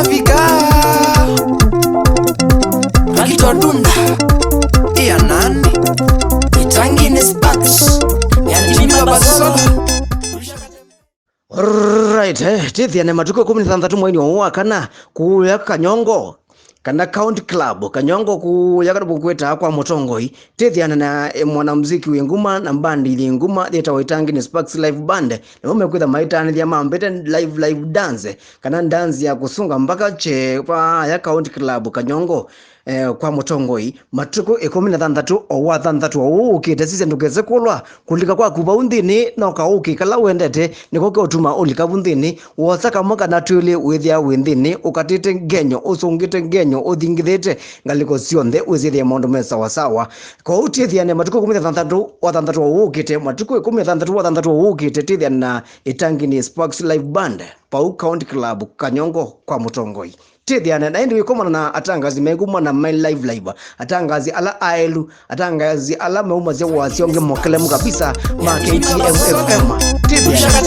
Africa Rakitodunda Iya nani Itangini Sparks Yani chimba basola. Alright, tithi ane matuko 16 mwezi wa kana kuya Kanyongo kana County Club Kanyongo kuyakana bukweta kwa Mutongoi tithi ane na mwanamuziki wenguma na bandi ili nguma theta Itangini Sparks live band na umekwenda maitani ya mambete live dance kana dance ya kusunga mpaka che kwa ya County Club Kanyongo kwa Mutongoi matuko 16 owa 3 ukite sisi ndugeze kulwa kulika kwa kuba undini no ka ukikala wendete niko ke utuma ulika bundini wosaka moka na twili withia windini ukatite genyo usungite genyo uthingithite ngaliko cionthe wizithia maundu mesa wasawa kwa utithia ne matuko 16 wa 3 ukite matuko 16 wa 3 ukite tithia na Itangini Sparks live band Pau County Club Kanyongo kwa Mutongoi tidiana na ndio komana na atangazi meguma na my live atangazi ala aelu atangazi ala meuma ze wasionge mokelemu kabisa ma KTM FM tidiana